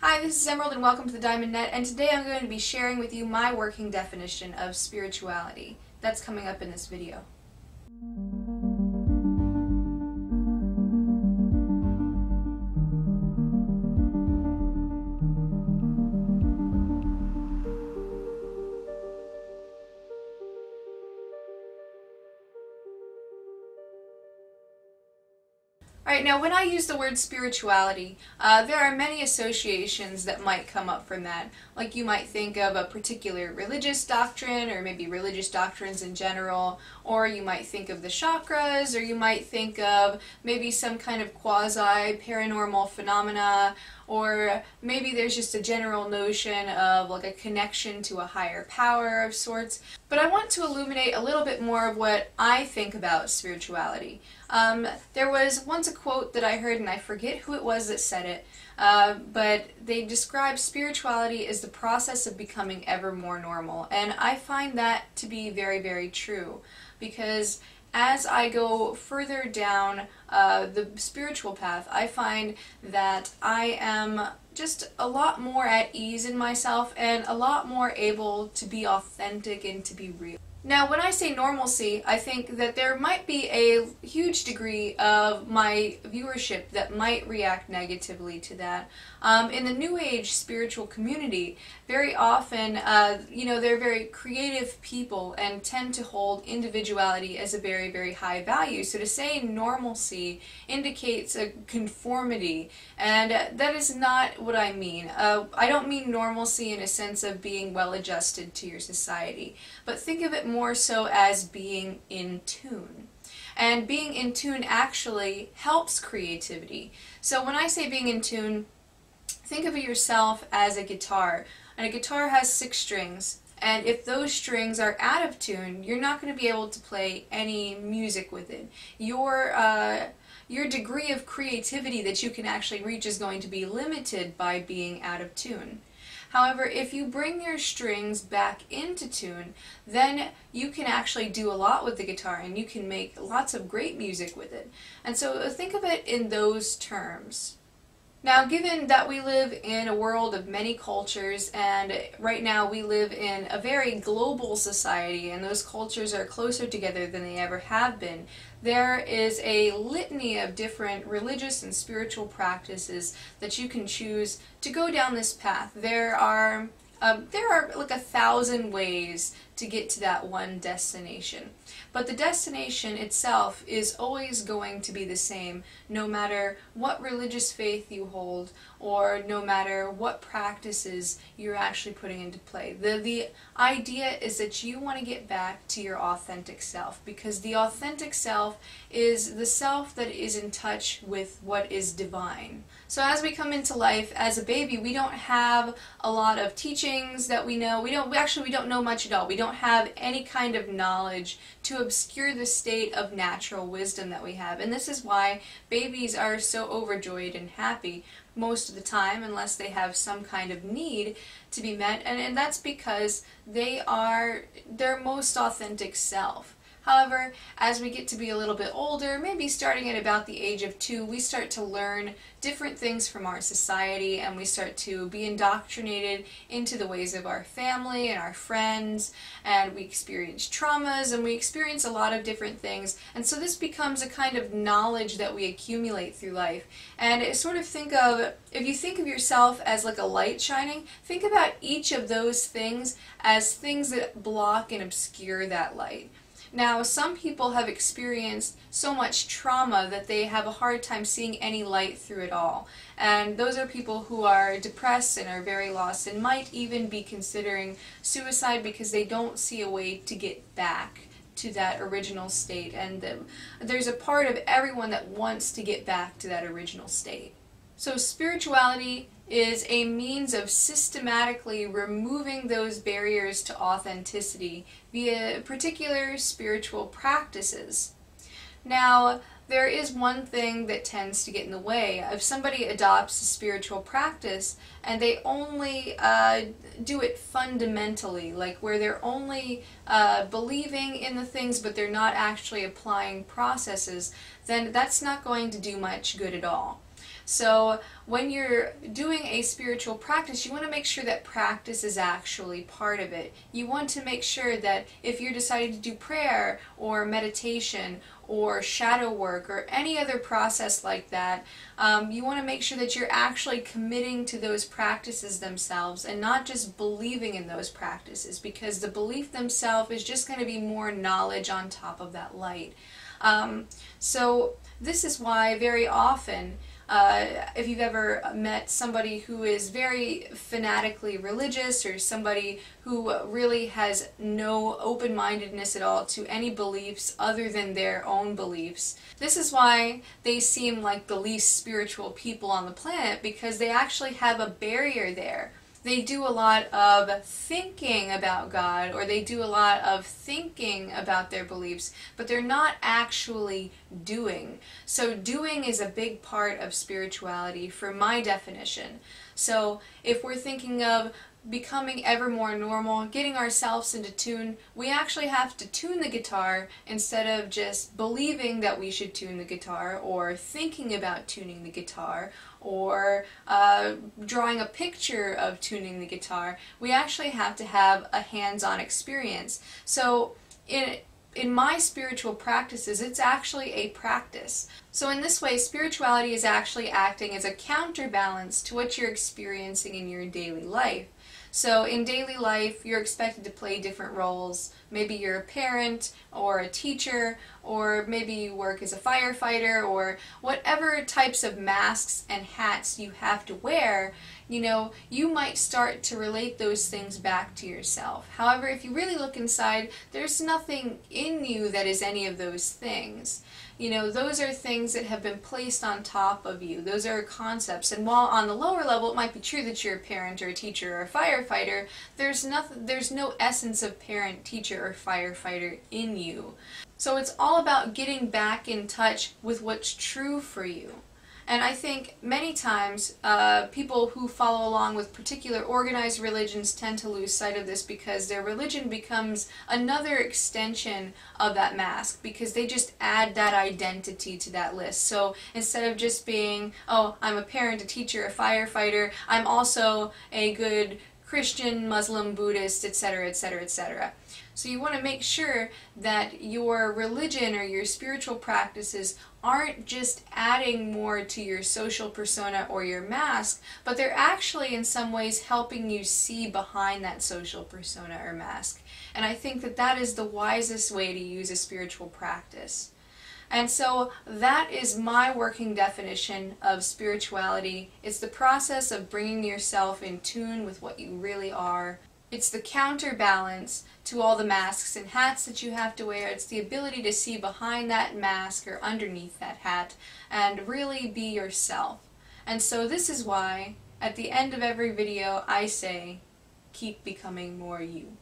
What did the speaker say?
Hi, this is Emerald and welcome to the Diamond Net, and today I'm going to be sharing with you my working definition of spirituality. That's coming up in this video. Alright, now when I use the word spirituality, there are many associations that might come up from that. Like you might think of a particular religious doctrine, or maybe religious doctrines in general, or you might think of the chakras, or you might think of maybe some kind of quasi-paranormal phenomena, or maybe there's just a general notion of like a connection to a higher power of sorts. But I want to illuminate a little bit more of what I think about spirituality. There was once a quote that I heard, and I forget who it was that said it, but they described spirituality as the process of becoming ever more normal. And I find that to be very, very true, because as I go further down the spiritual path, I find that I am just a lot more at ease in myself and a lot more able to be authentic and to be real. Now, when I say normalcy, I think that there might be a huge degree of my viewership that might react negatively to that. In the New Age spiritual community, very often, they're very creative people and tend to hold individuality as a very, very high value. So to say normalcy indicates a conformity, and that is not what I mean. I don't mean normalcy in a sense of being well adjusted to your society, but think of it more so as being in tune. And being in tune actually helps creativity. So when I say being in tune, think of yourself as a guitar. And a guitar has 6 strings. And if those strings are out of tune, you're not going to be able to play any music with it. Your degree of creativity that you can actually reach is going to be limited by being out of tune. However, if you bring your strings back into tune, then you can actually do a lot with the guitar and you can make lots of great music with it. And so think of it in those terms. Now, given that we live in a world of many cultures, and right now we live in a very global society, and those cultures are closer together than they ever have been, there is a litany of different religious and spiritual practices that you can choose to go down this path. There are like 1,000 ways to get to that one destination. But the destination itself is always going to be the same, no matter what religious faith you hold, or no matter what practices you're actually putting into play. The idea is that you want to get back to your authentic self, because the authentic self is the self that is in touch with what is divine. So as we come into life, as a baby, we don't have a lot of teachings that we know. We don't know much at all. We don't have any kind of knowledge to obscure the state of natural wisdom that we have. And this is why babies are so overjoyed and happy most of the time, unless they have some kind of need to be met. And that's because they are their most authentic self. However, as we get to be a little bit older, maybe starting at about the age of 2, we start to learn different things from our society, and we start to be indoctrinated into the ways of our family and our friends, and we experience traumas, and we experience a lot of different things. And so this becomes a kind of knowledge that we accumulate through life. And if you think of yourself as like a light shining, think about each of those things as things that block and obscure that light. Now, some people have experienced so much trauma that they have a hard time seeing any light through it all. And those are people who are depressed and are very lost and might even be considering suicide because they don't see a way to get back to that original state. And there's a part of everyone that wants to get back to that original state. So spirituality is a means of systematically removing those barriers to authenticity via particular spiritual practices. Now, there is one thing that tends to get in the way. If somebody adopts a spiritual practice and they only do it fundamentally, like where they're only believing in the things but they're not actually applying processes, then that's not going to do much good at all. So when you're doing a spiritual practice, you want to make sure that practice is actually part of it. You want to make sure that if you're deciding to do prayer or meditation or shadow work or any other process like that, you want to make sure that you're actually committing to those practices themselves and not just believing in those practices, because the belief themselves is just going to be more knowledge on top of that light. So this is why very often, if you've ever met somebody who is very fanatically religious, or somebody who really has no open-mindedness at all to any beliefs other than their own beliefs, this is why they seem like the least spiritual people on the planet, because they actually have a barrier there. They do a lot of thinking about God, or they do a lot of thinking about their beliefs, but they're not actually doing. So doing is a big part of spirituality for my definition. So if we're thinking of becoming ever more normal, getting ourselves into tune, we actually have to tune the guitar instead of just believing that we should tune the guitar, or thinking about tuning the guitar, or drawing a picture of tuning the guitar. We actually have to have a hands-on experience. So in my spiritual practices, it's actually a practice. So in this way, spirituality is actually acting as a counterbalance to what you're experiencing in your daily life. So in daily life, you're expected to play different roles. Maybe you're a parent or a teacher, or maybe you work as a firefighter, or whatever types of masks and hats you have to wear. You know, you might start to relate those things back to yourself. However, if you really look inside, there's nothing in you that is any of those things. You know, those are things that have been placed on top of you. Those are concepts. And while on the lower level it might be true that you're a parent or a teacher or a firefighter, there's no essence of parent, teacher, or firefighter in you. So it's all about getting back in touch with what's true for you. And I think many times people who follow along with particular organized religions tend to lose sight of this, because their religion becomes another extension of that mask, because they just add that identity to that list. So instead of just being, oh, I'm a parent, a teacher, a firefighter, I'm also a good Christian, Muslim, Buddhist, etc., etc., etc. So you want to make sure that your religion or your spiritual practices aren't just adding more to your social persona or your mask, but they're actually in some ways helping you see behind that social persona or mask. And I think that that is the wisest way to use a spiritual practice. And so that is my working definition of spirituality. It's the process of bringing yourself in tune with what you really are. It's the counterbalance to all the masks and hats that you have to wear. It's the ability to see behind that mask or underneath that hat and really be yourself. And so this is why at the end of every video I say, keep becoming more you.